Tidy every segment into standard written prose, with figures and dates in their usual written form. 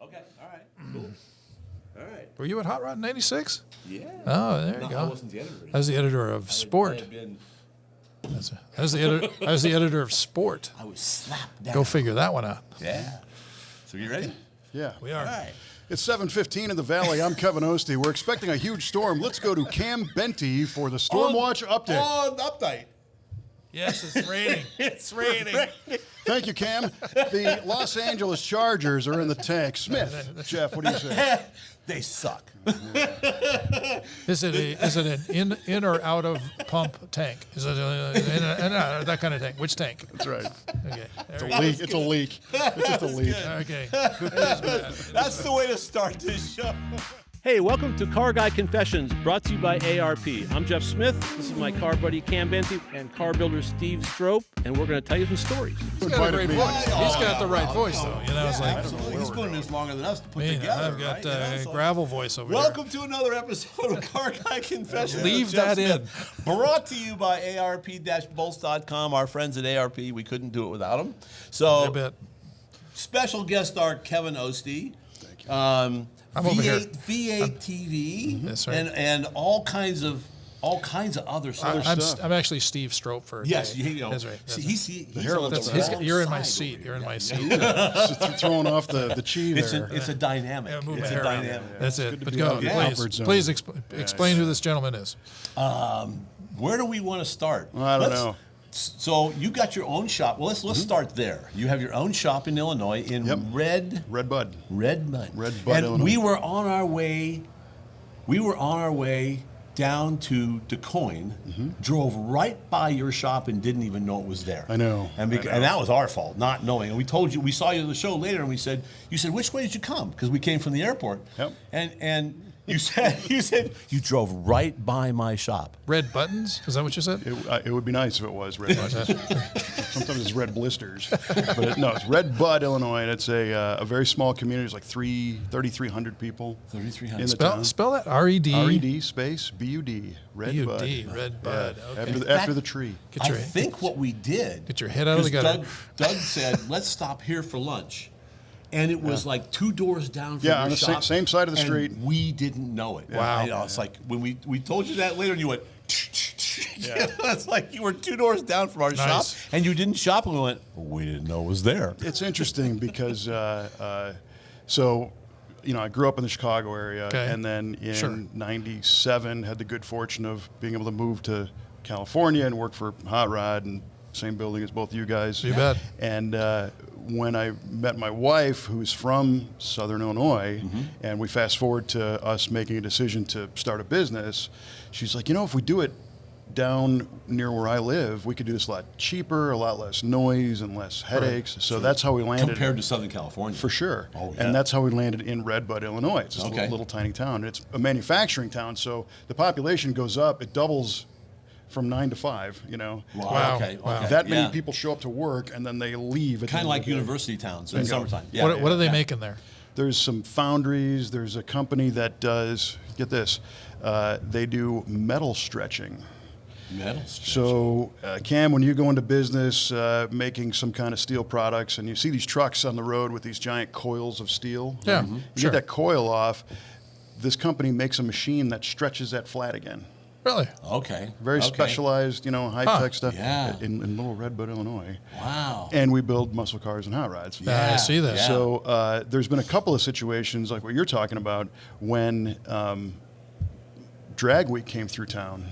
Okay, all right, cool. All right. Were you at Hot Rod in '86? Yeah. Oh, there you go. I wasn't the editor. I was the editor of Sport. I had been, I was the editor of Sport. I was slapped down. Go figure that one out. Yeah. So you ready? Yeah. We are. All right. It's 7:15 in the Valley. I'm Kevin Oeste. We're expecting a huge storm. Let's go to Cam Benty for the Storm Watch update. On update. Yes, it's raining. It's raining. Thank you, Cam. The Los Angeles Chargers are in the tank. Smith, Jeff, what do you say? They suck. Is it an in or out of pump tank? Is it in and out, that kind of tank? Which tank? That's right. Okay. It's a leak. It's a leak. It's just a leak. Okay. That's the way to start this show. Hey, welcome to Car Guy Confessions, brought to you by ARP. I'm Jeff Smith. This is my car buddy Cam Benty and car builder Steve Strope, and we're going to tell you some stories. He's got a great voice. He's got the right voice, though. You know, it's like Absolutely. He's putting this longer than us to put me. together. I've got right? So gravel voice over welcome to another episode of Car Guy Confessions. Leave with Jeff that Smith, Brought to you by ARP-bolts.com. Our friends at ARP, we couldn't do it without them. So, here. A bit. Special guest star Kevin Oeste. Thank you. I'm over here. V8 TV, That's right. and all kinds of other stuff. I'm actually Steve Strope for a Yes, day. you know. That's right. See, That's he's hair on looks the like wrong You're in my side seat. over You're in here. my seat. Just throwing off the chi there. It's a dynamic. Yeah, move It's my a hair around. dynamic. That's It's it. good to But be go, out of the comfort zone. please explain who this gentleman is. Where do we want to start? I don't know. So you got your own shop. Well, let's start there. You have your own shop in Illinois in Red Red Bud. Bud. And Illinois. we were on our way. We were on our way down to DeCoin. Drove right by your shop and didn't even know it was there. I know. And that was our fault, not knowing. And we told you. We saw you at the show later, and we said, "You said which way did you come?" Because we came from the airport. Yep. And you said you drove right by my shop. Red buttons? Is that what you said? It would be nice if it was Red Bud. Sometimes it's red blisters. But no, it's Red Bud, Illinois, and it's a very small community. It's like 3,300 people. 3,300. In the town. Spell that. R-E-D. R-E-D space B-U-D. Red Bud. B-U-D. Red Bud. Yeah. Okay. After the tree. Get your, I think what we did. Get your head out of the gutter. Doug said, "Let's stop here for lunch," and it was like 2 doors down from Yeah, your on the shop, same side of the and street. We didn't know it. Wow. You know, it's like when we told you that later, and you went. It's like you were 2 doors down from our shop, and you didn't shop, and we went. We didn't know it was there. It's interesting because, so, you know, I grew up in the Chicago area, and then in '97 had the good fortune of being able to move to California and work for Hot Rod, and same building as both you guys. You bet. And when I met my wife, who's from Southern Illinois, and we fast forward to us making a decision to start a business, she's like, you know, if we do it down near where I live, we could do this a lot cheaper, a lot less noise and less headaches. So that's how we landed. Compared to Southern California. For sure. Oh, yeah. And that's how we landed in Red Bud, Illinois. It's just a little tiny town. It's a manufacturing town, so the population goes up. It doubles from 9 to 5, you know. Wow. Okay. That many people show up to work, and then they leave. Kind of like university towns in summertime. Yeah. What are they making there? There's some foundries. There's a company that does, get this, they do metal stretching. Metal stretching. So, Cam, when you go into business making some kind of steel products, and you see these trucks on the road with these giant coils of steel, Yeah, you get that coil off, this company makes a machine that stretches that flat again. Really? Okay. Very specialized, you know, high-tech stuff in Little Red Bud, Illinois. Wow. And we build muscle cars and hot rods. Yeah, I see that. Yeah. So there's been a couple of situations like what you're talking about when Drag Week came through town.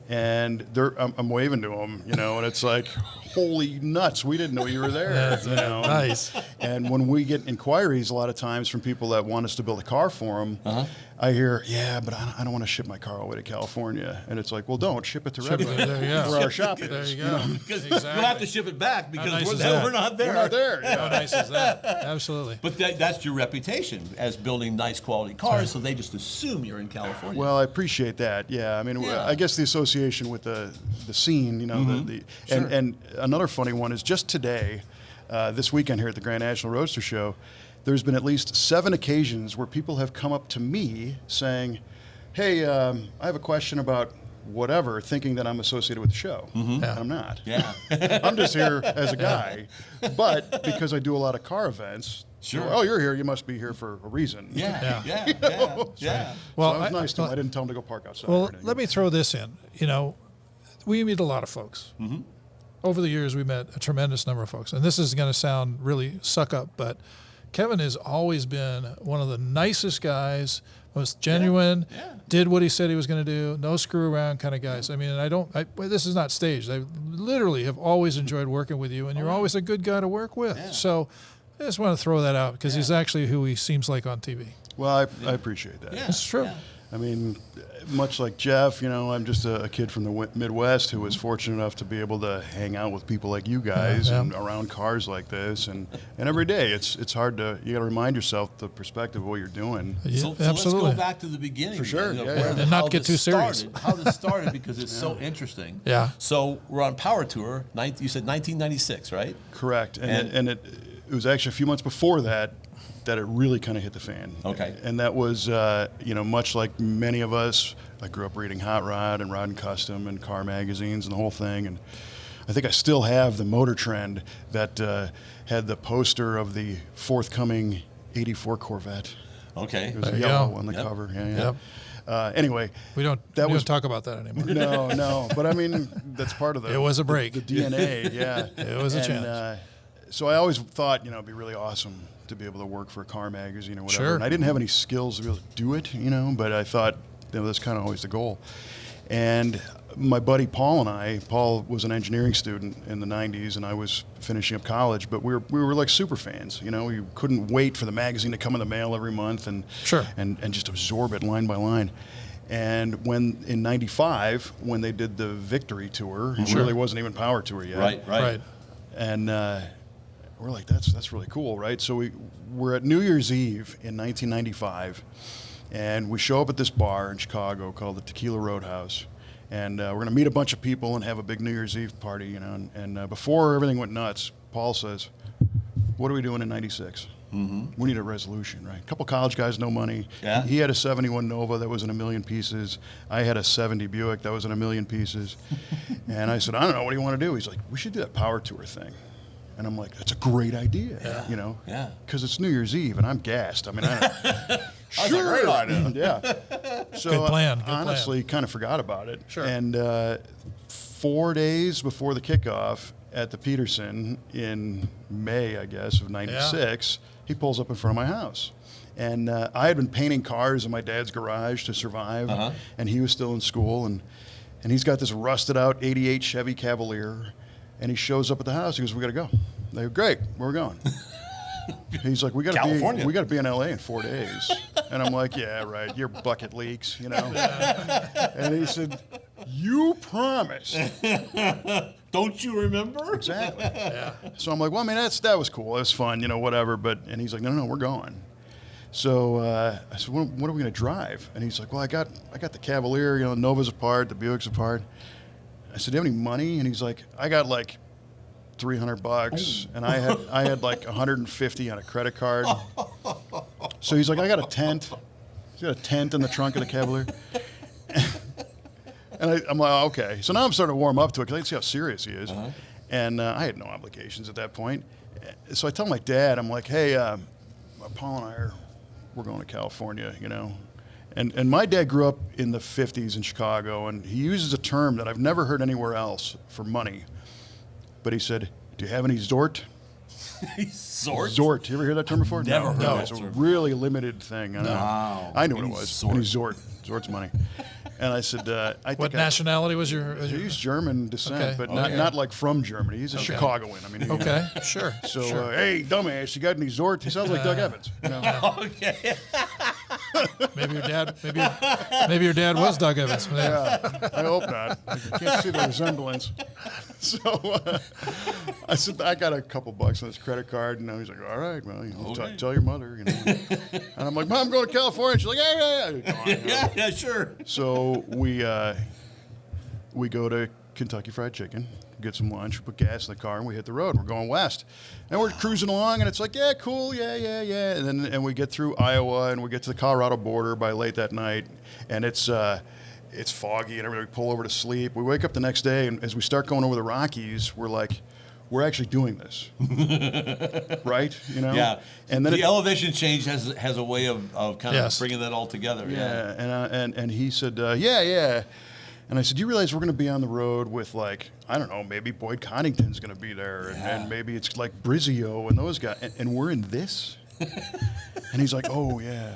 And I'm waving to them, you know, and it's like, holy nuts, we didn't know you were there. You know? Nice. And when we get inquiries a lot of times from people that want us to build a car for them, I hear, yeah, but I don't want to ship my car all the way to California. And it's like, well, don't ship it to Red Bud, where our shop is. There you go. You know? Because you'll have to ship it back because nice is we're that? not there. We're not there. How nice is that? Absolutely. But that's your reputation as building nice quality cars, so they just assume you're in California. Well, I appreciate that. Yeah, I mean, I guess the association with the scene, you know, and another funny one is just today, this weekend here at the Grand National Roadster Show, there's been at least 7 occasions where people have come up to me saying, hey, I have a question about whatever, thinking that I'm associated with the show. And I'm not. Yeah. I'm just here as a guy. But because I do a lot of car events, Sure. Oh, you're here. You must be here for a reason. Yeah. Well, So it was nice to him. I didn't tell him to go park outside. Well, let me throw this in. We meet a lot of folks. Mm-hmm. Over the years, we met a tremendous number of folks. And this is going to sound really suck up, but Kevin has always been one of the nicest guys, most genuine, did what he said he was going to do, no screw around kind of guys. I mean, this is not staged. I literally have always enjoyed working with you, and you're always a good guy to work with. Yeah. So I just want to throw that out because he's actually who he seems like on TV. Well, I appreciate that. Yeah. It's true. Yeah. I mean, much like Jeff, I'm just a kid from the Midwest who was fortunate enough to be able to hang out with people like you guys and around cars like this. And every day, it's hard you got to remind yourself the perspective of what you're doing. Yeah, So absolutely. let's go back to the beginning. For sure, And not get too serious. How this started, because it's so interesting. Yeah. So we're on Power Tour. You said 1996, right? Correct. And it was actually a few months before that it really kind of hit the fan. Okay. And that was, much like many of us, I grew up reading Hot Rod and Rod and Custom and car magazines and the whole thing. And I think I still have the Motor Trend that had the poster of the forthcoming 84 Corvette. Okay. It was There you yellow go. on the Yep. cover. Yep. Anyway, We don't talk about that anymore. no. But I mean, that's part of It was a break. The DNA, yeah. It was a challenge. So I always thought, it'd be really awesome to be able to work for a car magazine or whatever. Sure. And I didn't have any skills to be able to do it, but I thought, that's kind of always the goal. And my buddy Paul was an engineering student in the 90s, and I was finishing up college, but we were like super fans. We couldn't wait for the magazine to come in the mail every month and just absorb it line by line. And when in '95, when they did the Victory Tour, it really wasn't even Power Tour yet. Right. And we're like, that's really cool, right? So we're at New Year's Eve in 1995, and we show up at this bar in Chicago called the Tequila Roadhouse, and we're going to meet a bunch of people and have a big New Year's Eve party, And before everything went nuts, Paul says, "What are we doing in '96? Mm-hmm. We need a resolution, right? A couple college guys, no money. Yeah. He had a '71 Nova that was in 1 million pieces. I had a '70 Buick that was in 1 million pieces. And I said, I don't know, what do you want to do? He's like, we should do that Power Tour thing. And I'm like, that's a great idea, Yeah. because it's New Year's Eve and I'm gassed. I mean, Sure. Great idea. Yeah. So Good plan. I honestly kind of forgot about it. Sure. And 4 days before the kickoff at the Peterson in May, I guess, of '96, he pulls up in front of my house. And I had been painting cars in my dad's garage to survive, and he was still in school. And he's got this rusted out '88 Chevy Cavalier. And he shows up at the house. He goes, "We got to go." They go, "Great, where are we going?" He's like, "We got to be in LA in 4 days." And I'm like, "Yeah, right. Your bucket leaks, And he said, "You promised." Don't you remember? Exactly. Yeah. So I'm like, "Well, I mean, that was cool. It was fun, whatever." And he's like, "No, we're going." So I said, "What are we going to drive?" And he's like, "Well, I got the Cavalier. The Nova's apart, the Buick's apart." I said, "Do you have any money?" And he's like, "I got like $300, and I had like 150 on a credit card." So he's like, "I got a tent." He's got a tent in the trunk of the Cavalier. And I'm like, oh, "Okay." So now I'm starting to warm up to it because I can see how serious he is. And I had no obligations at that point. So I tell my dad, I'm like, "Hey, Paul and we're going to California, And my dad grew up in the 50s in Chicago, and he uses a term that I've never heard anywhere else for money. But he said, "Do you have any Zort?" Zort? Zort. You ever hear that term before? Never heard No, that it's a term. really limited thing. Wow. I knew what it was. Zort. And he's Zort. Zort's money. And I said, I think What nationality was your? He's German descent, Okay. but Okay. not like from Germany. He's a Chicagoan. I mean, Okay, sure. So, sure. hey, dumbass, you got any Zort? He sounds like Doug Evans. Okay. Maybe your dad was Doug Evans. Yeah, I hope not. I can't see the resemblance. So I said, I got a couple bucks on this credit card, and he's like, "All right, well, tell your mother." And I'm like, "Mom, I'm going to California." And she's like, "Yeah." Yeah, sure. So we go to Kentucky Fried Chicken, get some lunch, we put gas in the car, and we hit the road. We're going west, and we're cruising along, and it's like, yeah, cool, yeah. And we get through Iowa, and we get to the Colorado border by late that night, and it's foggy, and everybody pull over to sleep. We wake up the next day, and as we start going over the Rockies, we're like, we're actually doing this, right? You know, Yeah, And then the elevation change has a way of kind of Yes. bringing that all together. yeah, and he said, yeah. And I said, do you realize we're going to be on the road with, like, I don't know, maybe Boyd Connington's going to be there, and maybe it's like Brizio and those guys, and we're in this? And he's like, oh, yeah.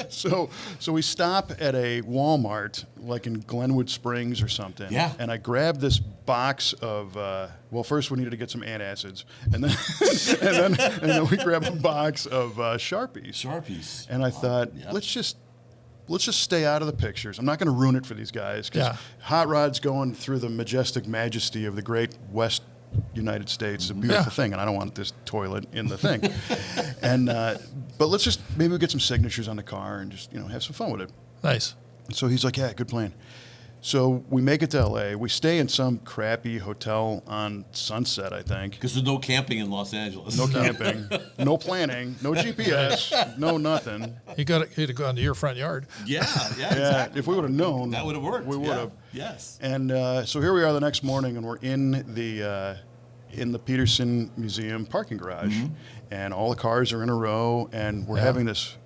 So we stop at a Walmart, like in Glenwood Springs or something. Yeah. And I grabbed this box of, well, first we needed to get some antacids, and then and then we grabbed a box of Sharpies. Sharpies. And I thought, yeah. let's just stay out of the pictures. I'm not going to ruin it for these guys, because Yeah. Hot Rod's going through the majestic majesty of the great West United States. It's a beautiful thing, and I don't want this toilet in the thing. And but let's just maybe get some signatures on the car and just have some fun with it. Nice. So he's like, yeah, good plan. So we make it to L.A. We stay in some crappy hotel on Sunset, I think. Because there's no camping in Los Angeles. No camping, no planning, no GPS, no nothing. You'd have gone to your front yard. Yeah, Yeah, exactly. if we would have known, That would have worked. We would yeah. have. Yes. And so here we are the next morning, and we're in the Peterson Museum parking garage, and all the cars are in a row, and we're having this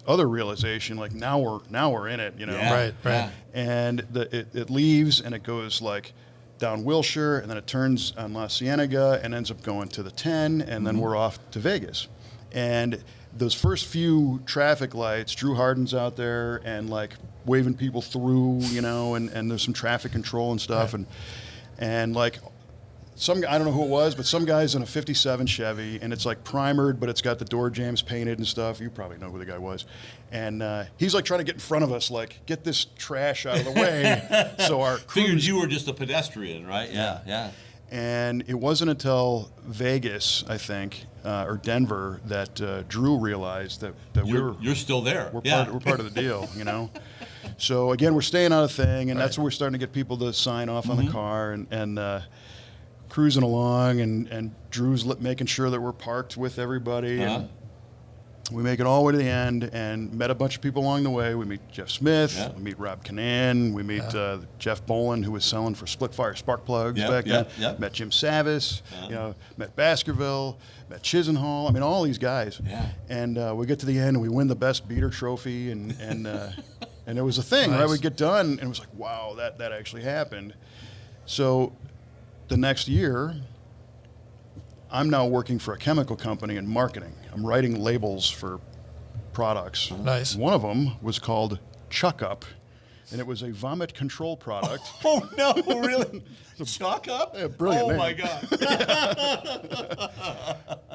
other realization, like now we're in it, Yeah. Right. Yeah. And it leaves, and it goes like down Wilshire, and then it turns on La Cienega, and ends up going to the 10, and then we're off to Vegas. And those first few traffic lights, Drew Harden's out there and like waving people through, and there's some traffic control and stuff, and like I don't know who it was, but some guy's in a 57 Chevy, and it's like primered, but it's got the door jambs painted and stuff. You probably know who the guy was. And he's like trying to get in front of us, like, get this trash out of the way. So our Figured you were just a pedestrian, right? Yeah. And it wasn't until Vegas, I think, or Denver, that Drew realized that You're still there. we're part of the deal, So again, we're staying on a thing, and that's where we're starting to get people to sign off on the car, and cruising along, and Drew's making sure that we're parked with everybody. And we make it all the way to the end, and met a bunch of people along the way. We meet Jeff Smith, we meet Rob Canan, we meet Jeff Bolin, who was selling for split fire spark plugs back then. Met Jim Savis, met Baskerville, met Chisenhall. I mean, all these guys. Yeah. And we get to the end, and we win the best beater trophy, and it was a thing, Nice. right? We get done, and it was like, wow, that actually happened. So the next year, I'm now working for a chemical company in marketing. I'm writing labels for products. Nice. One of them was called Chuck Up, and it was a vomit control product. Oh, no, really? Chalk up? Yeah, brilliant Oh, name. my God.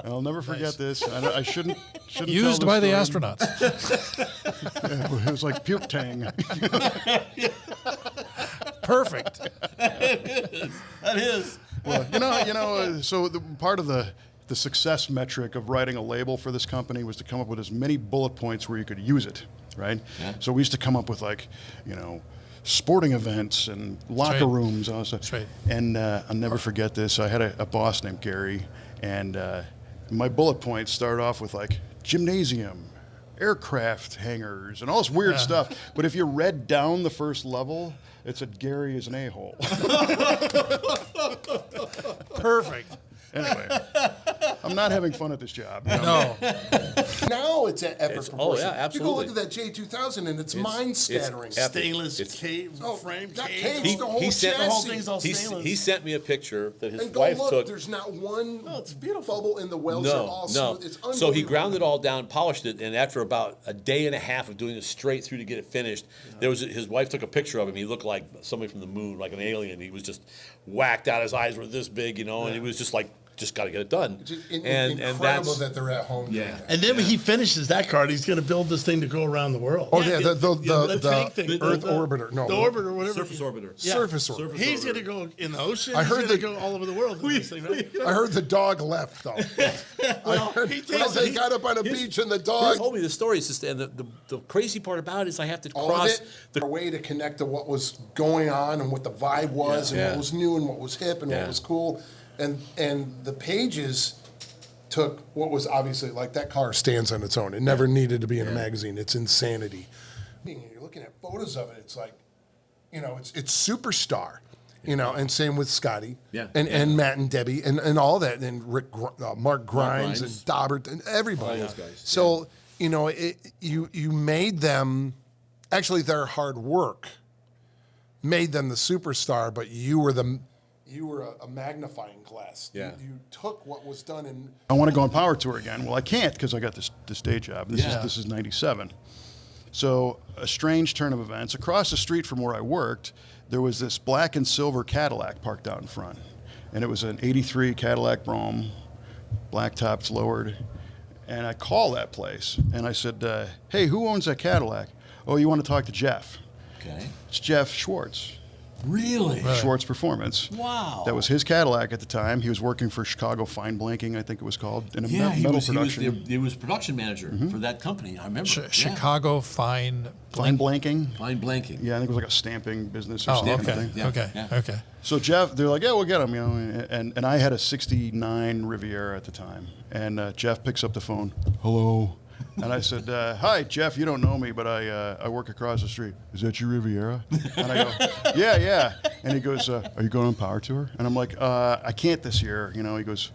I'll never forget this. I shouldn't Used tell by the this story. astronauts. It was like puke tang. Perfect. That is. Well, so part of the success metric of writing a label for this company was to come up with as many bullet points where you could use it, right? Yeah. So we used to come up with sporting events and locker right. rooms. And all this That's stuff. right. And I'll never forget this. I had a boss named Gary, and my bullet points started off with like gymnasium, aircraft hangars, and all this weird stuff. But if you read down the first level, it said Gary is an a-hole. Perfect. Anyway, I'm not having fun at this job. No. Now it's at effort proportion. yeah, absolutely. You go look at that J2000 and it's mind scattering. Stainless Oh, frame not cage. cage, the whole he sent- chassis. The whole thing's all He stainless. sent me a picture that his And go wife look, took. there's not one it's beautiful. bubble in the welds. They're all smooth. It's unbelievable. So he ground it all down, polished it, and after about a day and a half of doing it straight through to get it finished, his wife took a picture of him. He looked like somebody from the moon, like an alien. He was just whacked out. His eyes were this big, and he was just like, just got to get it done. It's just and incredible that's that they're at home doing that. And then when he finishes that card, he's going to build this thing to go around the world. Oh, yeah, the tank thing. Earth orbiter. No. The orbiter, whatever. surface orbiter. Yeah. Surface orbiter. He's going to go in the ocean. I He's heard going to that- go all over the world with this thing, right? I heard the dog left, though. I heard they got up on a beach and the He dog... told me the story. It's just, and the crazy part about it is I have to All cross of it, a way to connect to what was going on and what the vibe was and Yeah. what was new and what was hip and Yeah. what was cool. And the pages took what was obviously like that car stands on its own. It never needed to be in a magazine. It's insanity. You're looking at photos of it. It's like, it's Superstar. You know, and same with Scotty. Yeah. And Matt and Debbie and all that, and Mark Grimes and Grimes. Dobbert and everybody. All those guys, So, you know, you made them, actually their hard work made them the superstar, but you were a magnifying glass. Yeah. You took what was done in. I want to go on Power Tour again. Well, I can't because I got this day job. This is 97. So a strange turn of events. Across the street from where I worked, there was this black and silver Cadillac parked out in front. And it was an 83 Cadillac Brougham, black tops lowered. And I called that place and I said, hey, who owns that Cadillac? Oh, you want to talk to Jeff? Okay. It's Jeff Schwartz. Really? Schwartz Performance. Wow. That was his Cadillac at the time. He was working for Chicago Fine Blanking, I think it was called, in a metal production. He was production manager for that company. I remember. Chicago Fine Blanking. Fine blanking. Yeah, I think it was like a stamping business or Oh, something. okay. Yeah. Okay. Yeah. Okay. So Jeff, they're like, yeah, we'll get him, you know. And I had a '69 Riviera at the time, and Jeff picks up the phone. Hello. And I said, hi, Jeff, you don't know me, but I work across the street. Is that your Riviera? And I go, yeah. And he goes, are you going on Power Tour? And I'm like, I can't this year. You know, he goes,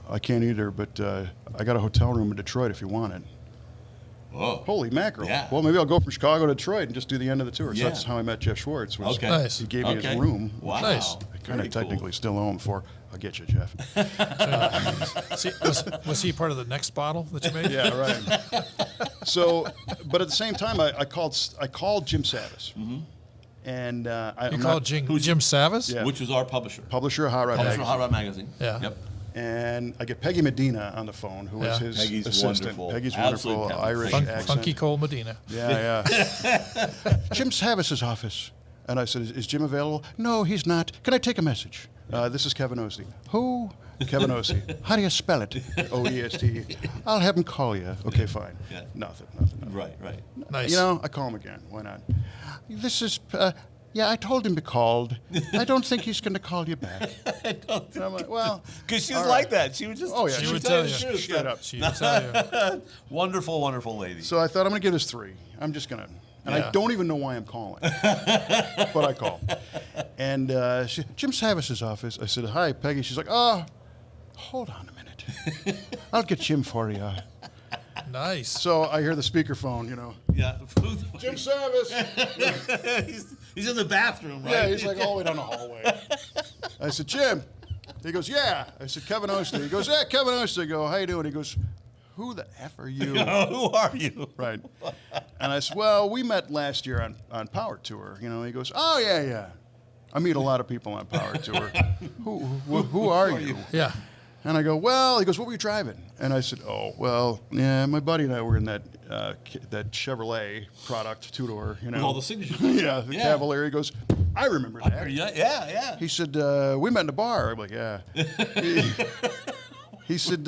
I can't either, but I got a hotel room in Detroit if you want it. Whoa. Holy mackerel. Yeah. Well, maybe I'll go from Chicago to Detroit and just do the end of the tour. So Yeah. that's how I met Jeff Schwartz. Was Okay. Nice. He gave me his room. Wow. Nice. I kind Very of technically still owe him for. I'll get you, Jeff. Was he part of the next bottle that you made? Yeah, right. So, but at the same time, I called Jim Savis, and You called Jim Savis? Yeah. Which was our publisher. publisher of Hot Rod Publisher Magazine. of Hot Rod Magazine. Yeah. Yep. And I get Peggy Medina on the phone, who was Yeah. his Peggy's assistant. wonderful. Peggy's Absolute wonderful talent. Irish accent. Funky Cole Medina. Yeah. Jim Savis's office. And I said, is Jim available? No, he's not. Can I take a message? This is Kevin Oeste. Who? Kevin Oeste. How do you spell it? O-E-S-T. I'll have him call you. Okay, fine. Yeah. Nothing. Right. Nice. You know, I call him again. Why not? This is, yeah, I told him he called. I don't think he's going to call you back. And I'm like, well. Because she's all like right. that. She would just. Oh, yeah. She she would would tell the you. truth. Straight up. She would tell you. Wonderful, wonderful lady. So I thought I'm going to give this 3. I'm just going to. And Yeah. I don't even know why I'm calling. But I call. And Jim Savis's office. I said, hi, Peggy. She's like, oh, hold on a minute. I'll get Jim for you. Nice. So I hear the speakerphone, you know. Yeah. Jim Savis. he's in the bathroom, right? Yeah, he's like all the way down the hallway. I said, Jim. He goes, yeah. I said, Kevin Oeste. He goes, yeah, Kevin Oeste. I go, how you doing? He goes, who the F are you? Who are you? Right. And I said, well, we met last year on Power Tour. You know, he goes, oh, yeah. I meet a lot of people on Power Tour. Who are you? Yeah. And I go, well, he goes, what were you driving? And I said, oh, well, yeah, my buddy and I were in that Chevrolet product, two-door, you know. With all the signatures. Yeah, the Cavalier. He goes, I remember that. Yeah. He said, we met in a bar. I'm like, yeah. He said,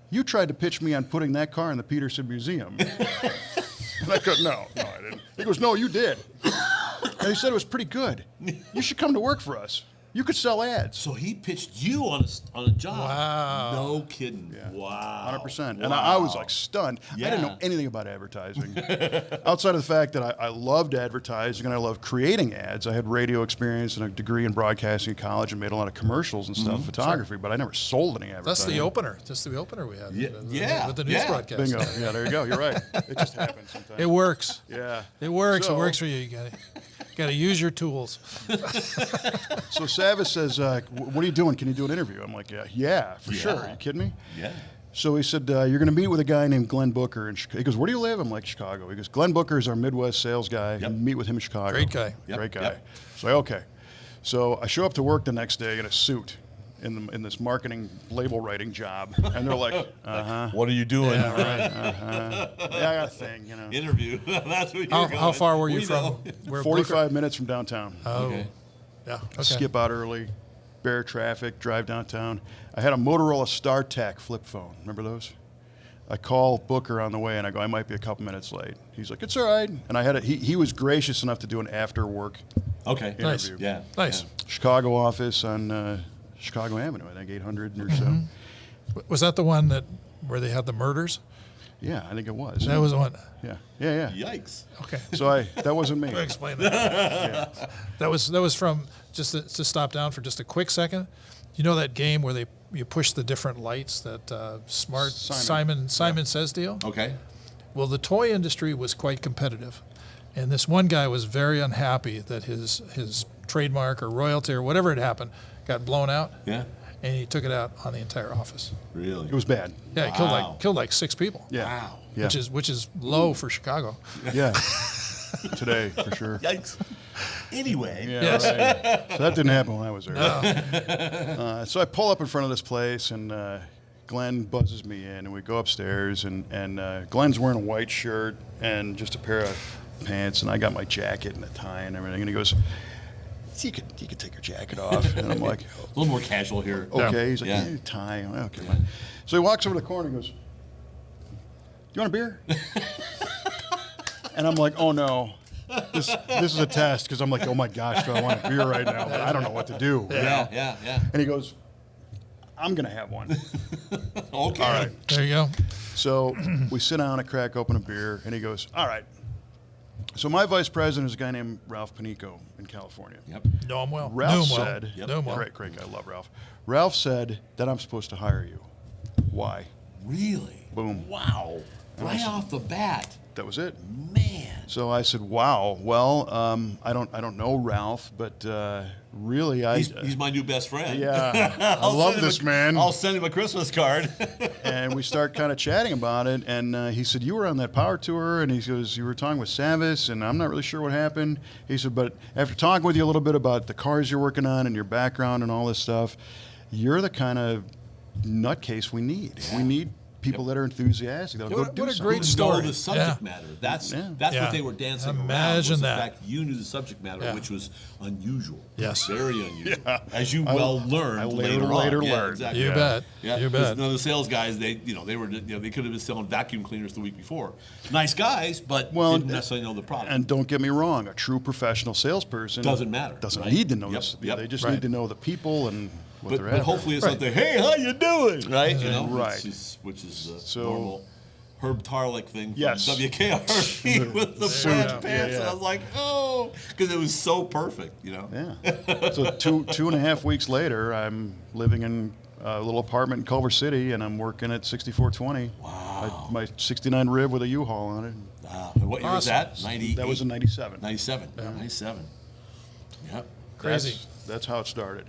you tried to pitch me on putting that car in the Peterson Museum. And I go, no, I didn't. He goes, no, you did. And he said it was pretty good. You should come to work for us. You could sell ads. So he pitched you on a job. Wow. No kidding. Yeah. Wow. 100%. And I was like stunned. I didn't know anything about advertising. Outside of the fact that I loved advertising and I loved creating ads. I had radio experience and a degree in broadcasting at college and made a lot of commercials and stuff, photography, but I never sold any advertising. That's the opener. That's the opener we had. Yeah. With the news broadcast. Bingo. Yeah, there you go. You're right. It just happens sometimes. It works. Yeah. It works. So- It works for you. You got to use your tools. So Savis says, what are you doing? Can you do an interview? I'm like, yeah, for sure. Are you kidding me? Yeah. So he said, you're going to meet with a guy named Glenn Booker in Chicago. He goes, where do you live? I'm like, Chicago. He goes, Glenn Booker is our Midwest sales guy. Yep. Meet with him in Chicago. Great guy. Great guy. Yep. So okay. So I show up to work the next day in a suit in this marketing label writing job. And they're like, What are you doing? yeah, I got a thing, you know. Interview. That's what you're How going. far were you We from? know. Where 45 minutes from downtown. Okay. Yeah. Okay. Skip out early, bear traffic, drive downtown. I had a Motorola StarTAC flip phone. Remember those? I call Booker on the way, and I go, I might be a couple minutes late. He's like, it's all right. And I had he was gracious enough to do an after work Okay. Nice. interview. Yeah. Nice. Chicago office on Chicago Avenue, I think 800 or so. Was that the one where they had the murders? Yeah, I think it was. That was the one. Yeah. Yikes. Okay. So that wasn't me. Explain that. That was from, just to stop down for just a quick second. You know that game where you push the different lights, that smart Simon Says deal? Okay. Well, the toy industry was quite competitive, and this one guy was very unhappy that his trademark or royalty or whatever had happened got blown out. Yeah. And he took it out on the entire office. Really? It was bad. Yeah, he killed like 6 people. Yeah. Wow. Yeah. Which is low for Chicago. Yeah. Today, for sure. Yikes. Anyway. Yeah, Yes. right. So that didn't happen when I was there. So I pull up in front of this place, and Glenn buzzes me in, and we go upstairs, and Glenn's wearing a white shirt and just a pair of pants, and I got my jacket and a tie and everything, and he goes, you could take your jacket off. And I'm like, A little more casual here. okay. He's like, Yeah. yeah, tie. I'm like, okay, fine. So he walks over to the corner and goes, you want a beer? And I'm like, oh no. This is a test, because I'm like, oh my gosh, do I want a beer right now? But I don't know what to do. you know? Yeah. And he goes, I'm going to have one. Okay. All right. There you go. So we sit down and crack open a beer, and he goes, all right. So my vice president is a guy named Ralph Panico in California. Yep. Know him well. Ralph Knew him well. said, Knew him well. great guy, love Ralph. Ralph said that I'm supposed to hire you. Why? Really? Boom. Wow. Right off the bat. That was it. Man. So I said, wow. Well, I don't know Ralph, but really, He's my new best friend. yeah, I love this man. I'll send him a Christmas card. And we start kind of chatting about it, and he said, you were on that power tour, and he goes, you were talking with Savis, and I'm not really sure what happened. He said, but after talking with you a little bit about the cars you're working on and your background and all this stuff, you're the kind of nutcase we need. We need people that are enthusiastic, that'll go do What a something. great story. Know the subject Yeah. matter. That's Yeah. what they were dancing around. Imagine was that. The fact you knew the subject matter, Yeah. which was unusual. Yes. Very unusual. As you well learned I later later on. Yeah, learned. exactly. You Yeah. bet. Yeah, You 'cause bet. none of the sales guys, they could have been selling vacuum cleaners the week before. Nice guys, but didn't necessarily know the product. And don't get me wrong, a true professional salesperson Doesn't matter, Doesn't right? need to know Yep, this. yep. They just Right. need to know the people and what but they're after. hopefully it's not the hey, how you doing? Right? You know, Right. Which is the So- normal Herb Tarlick thing from Yes. WKRP with the suit. red Yeah, pants. yeah. And I was like, oh, because it was so perfect, you know? Yeah. So 2.5 weeks later, I'm living in a little apartment in Culver City, and I'm working at 6420. Wow. My 69 Riv with a U-Haul on it. Wow. And what year was that? 98? That was in 97. 97. 97. Yep. Crazy. That's how it started.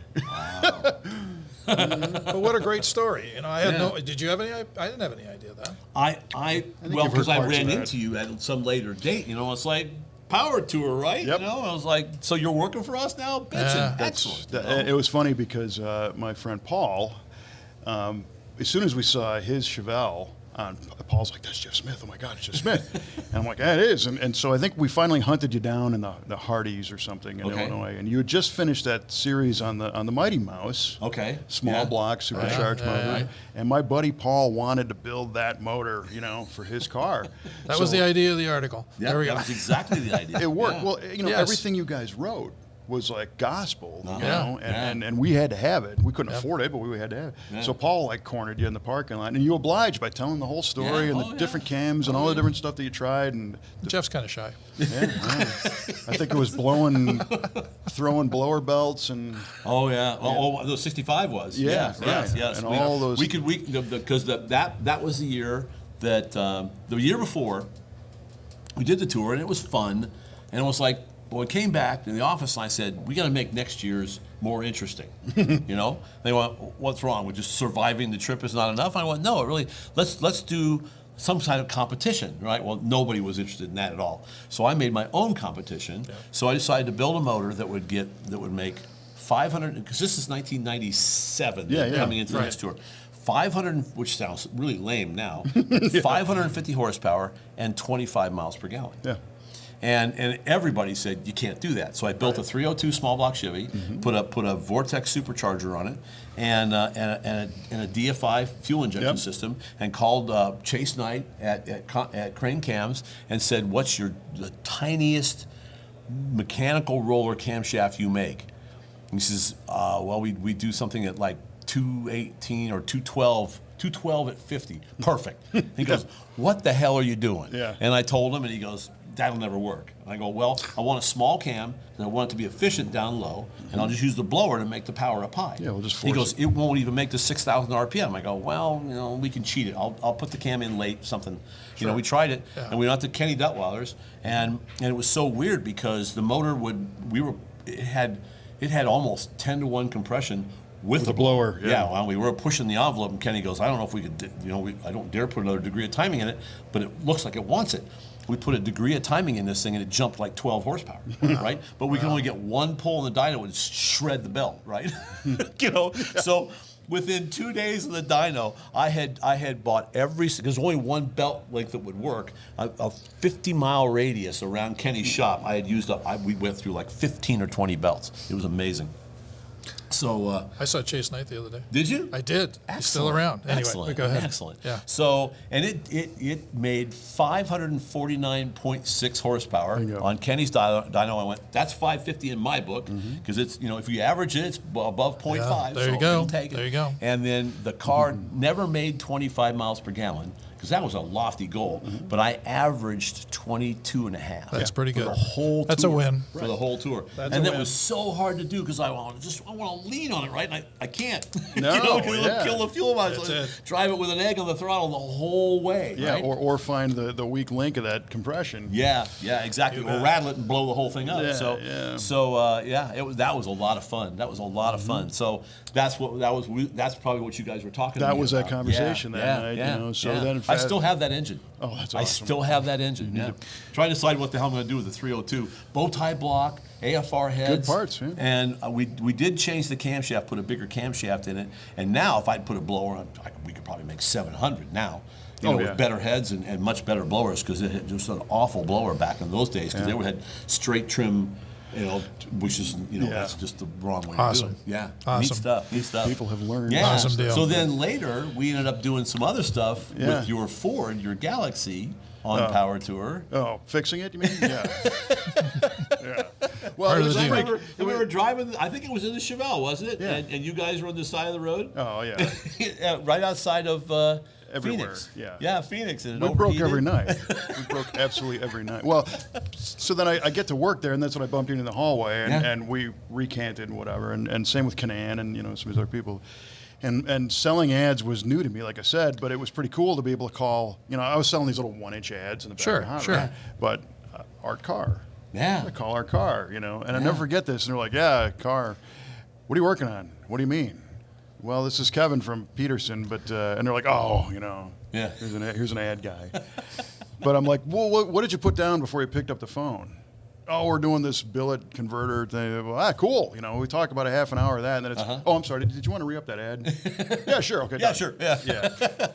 But what a great story. You know, I had Yeah. did you have any? I didn't have any idea of that. Well, you've because heard I parts ran of that. into you at some later date, you know, it's like power tour, right? Yep. You know, I was like, so you're working for us now? Yeah. Excellent. you know? It was funny because my friend Paul, as soon as we saw his Chevelle, Paul's like, that's Jeff Smith. Oh my God, it's Jeff Smith. And I'm like, yeah, it is. And so I think we finally hunted you down in the Hardee's or something in Okay. Illinois. And you had just finished that series on the Mighty Mouse. Okay. Small Yeah. block, supercharged motor. right. And my buddy Paul wanted to build that motor, you know, for his car. That was So the idea of the article. Yeah, There we that go. was exactly the idea. It worked. Yeah. Well, you know, Yes. everything you guys wrote was like gospel, you Yeah. know, and we had to have it. We couldn't Yep. afford it, but we had to have it. Yeah. So Paul like cornered you in the parking lot, and you obliged by telling the whole story Yeah. and Oh, the yeah. different cams and all the different stuff that you tried. And Jeff's kind of shy. yeah, I think it was throwing blower belts and Oh yeah. Oh, the 65 was. Yeah, Yes. right. Yes. And all those- because that was the year that the year before we did the tour, and it was fun, and it was like. Well, we came back in the office, and I said, "We got to make next year's more interesting." You know, they went, "What's wrong? With just surviving the trip is not enough?" I went, "No, really. Let's do some kind of competition, right?" Well, nobody was interested in that at all. So I made my own competition. Yeah. So I decided to build a motor that would make 500. Because this is 1997. Yeah. Coming into the Right. next tour. 500, which sounds really lame now. 550 horsepower and 25 miles per gallon. yeah. And everybody said you can't do that. So I built a 302 small block Chevy, put a Vortex supercharger on it, and a DFI fuel injection Yep. system, and called Chase Knight at Crane Cams and said, "What's the tiniest mechanical roller camshaft you make?" And he says, "Well, we do something at like 218 or 212 212 at 50. Perfect. He goes, what the hell are you doing? Yeah. And I told him, and he goes, that'll never work. And I go, well, I want a small cam, and I want it to be efficient down low, and I'll just use the blower to make the power up high. Yeah, we'll just He force goes, it won't even make the 6,000 RPM. I go, well, we can cheat it. I'll put the cam in late, something. We tried it, and we went out to Kenny Duttweiler's, and it was so weird because the motor it had almost 10-to-1 compression with the blower. Yeah, well, we were pushing the envelope, and Kenny goes, I don't know if we could, I don't dare put another degree of timing in it, but it looks like it wants it. We put a degree of timing in this thing, and it jumped like 12 horsepower, right? But we can only get one pull in the dyno and shred the belt, right? So within 2 days of the dyno, I had bought there's only one belt length that would work, a 50-mile radius around Kenny's shop. I had used up, we went through like 15 or 20 belts. It was amazing. So I saw Chase Knight the other day. did you? I did. He's still around. Anyway, Excellent. go ahead. Excellent. Yeah. So, and it made 549.6 horsepower on Kenny's dyno. I went, that's 550 in my book, because it's, if you average it, it's above 0.5. Yeah, there so you go. you'll take it. There you go. And then the car never made 25 miles per gallon, because that was a lofty goal, but I averaged 22 and a half. That's pretty good. For the whole That's a tour. win. For the whole tour. That's and a that win. was so hard to do, because I want to lean on it, right? And I can't. No, Because it'll kill the fuel mileage. That's it. Drive it with an egg on the throttle the whole way. Yeah, right? or find the weak link of that compression. Yeah, exactly. Or rattle it and blow the whole thing up. Yeah, That was a lot of fun. That was a lot of fun. So that's probably what you guys were talking about. That was that conversation that night, then I still have that engine. Oh, that's I awesome. still have that engine. Yeah. Trying to decide what the hell I'm going to do with the 302. Bow tie block, AFR heads. Good parts, yeah. And we did change the camshaft, put a bigger camshaft in it. And now if I'd put a blower on, we could probably make 700 now. With better heads and much better blowers, because it had just an awful blower back in those days, because they had straight trim, which is, that's just the wrong way Awesome. to do it. Yeah. Awesome. Neat stuff. People have learned. Yeah. Awesome deal. So then later, we ended up doing some other stuff with your Ford, your Galaxy, on Power Tour. Oh, fixing it, you mean? Yeah. Yeah. Well, Part it of was the deal. We were driving, I think it was in the Chevelle, wasn't it? Yeah. And you guys were on the side of the road? Oh, yeah. Right outside of Everywhere, Phoenix. yeah. Yeah, Phoenix. And it We broke overheated. every night. We broke absolutely every night. Well, so then I get to work there, and that's when I bumped into the hallway, and we recanted and whatever, and same with Canan and some of these other people. And selling ads was new to me, like I said, but it was pretty cool to be able to call. I was selling these little 1-inch ads in the back of the hot rod, but Art Car. Yeah. I call Art Car, and I never forget this. And they're like, yeah, car. What are you working on? What do you mean? Well, this is Kevin from Peterson, but and they're like, oh, Yeah. here's an ad guy. But I'm like, well, what did you put down before you picked up the phone? Oh, we're doing this billet converter thing. Well, cool. We talk about a half an hour of that, and then it's, oh, I'm sorry. Did you want to re-up that ad? Yeah, sure. Okay. Yeah, done. sure. Yeah.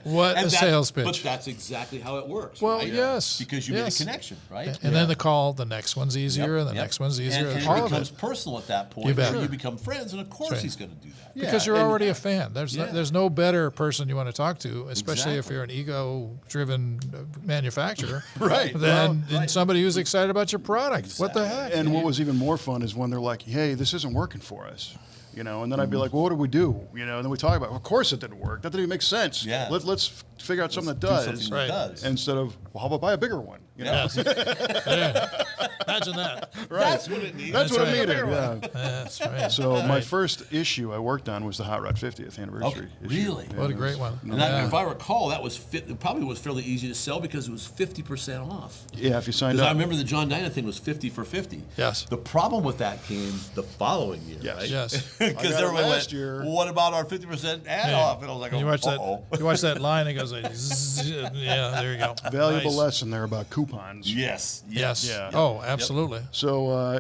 What a sales pitch. But that's exactly how it works. Well, right? yes. Because you made a connection, right? And then the next one's easier, and the next one's easier. And all it of becomes it. personal at that point. You bet. Where you become friends, and of course right. he's going to do that. Because you're already a fan. There's no better person you want to talk to, especially if Exactly. you're an ego-driven manufacturer, Right. than somebody who's excited about your product. What the heck? And what was even more fun is when they're like, hey, this isn't working for us. And then I'd be like, well, what do we do? And then we talk about, of course it didn't work. That didn't even make sense. Yeah. Let's figure out something that Do does. something Right. that does. Instead of, well, how about buy a bigger one? Yes. Imagine that. Right. That's what it needs. That's what right. it needed. Yeah. That's right. So my first issue I worked on was the Hot Rod 50th anniversary. Okay, issue. really? What a great one. And if I recall, it probably was fairly easy to sell because it was 50% off. Yeah, if you signed Because I up. remember the John Dyna thing was 50 for 50. Yes. The problem with that came the following year, Yes. right? Yes. I Because got it everyone last went, year. well, what about our 50% ad off? And I was like, You watch that. uh-oh. You watch that line. It goes like, zzz, yeah. There you go. Valuable Nice. lesson there about coupons. Yes. Yes. Yeah. Oh, absolutely. So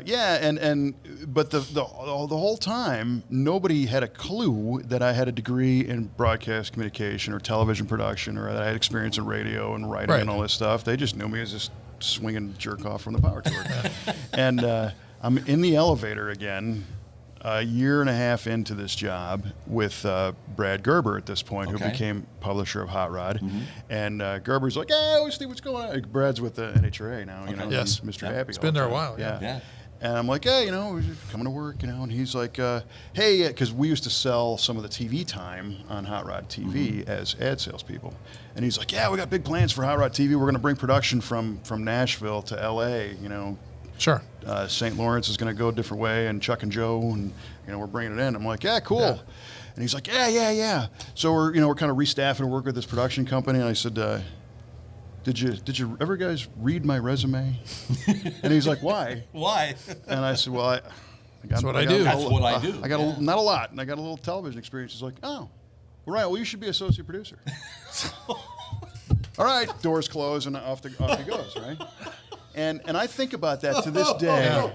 but the whole time nobody had a clue that I had a degree in broadcast communication or television production or that I had experience in radio and writing Right. and all this stuff. They just knew me as this swinging jerk off from the power tour. And I'm in the elevator again, a year and a half into this job with Brad Gerber at this point, who Okay. became publisher of Hot Rod. And Gerber's like, hey, Steve, what's going on? Brad's with the NHRA now, Okay. you know, Yes. he's Mr. Yeah. Happy. It's all been the there a time. while, Yeah. Yeah. And I'm like, hey, we're just coming to work, and he's like, hey, because we used to sell some of the TV time on Hot Rod TV as ad salespeople. And he's like, yeah, we got big plans for Hot Rod TV. We're going to bring production from Nashville to L.A., Sure. St. Lawrence is going to go a different way, and Chuck and Joe, and we're bringing it in. I'm like, yeah, cool. Yeah. And he's like, yeah. So we're kind of restaffing to work with this production company. And I said, did you ever guys read my resume? And he's like, why? Why? And I said, well, That's what I do. That's what I do. I got not a lot, and I got a little television experience. He's like, oh, right. Well, you should be associate producer. All right. Doors close, and off he goes. Right. And I think about that to this day.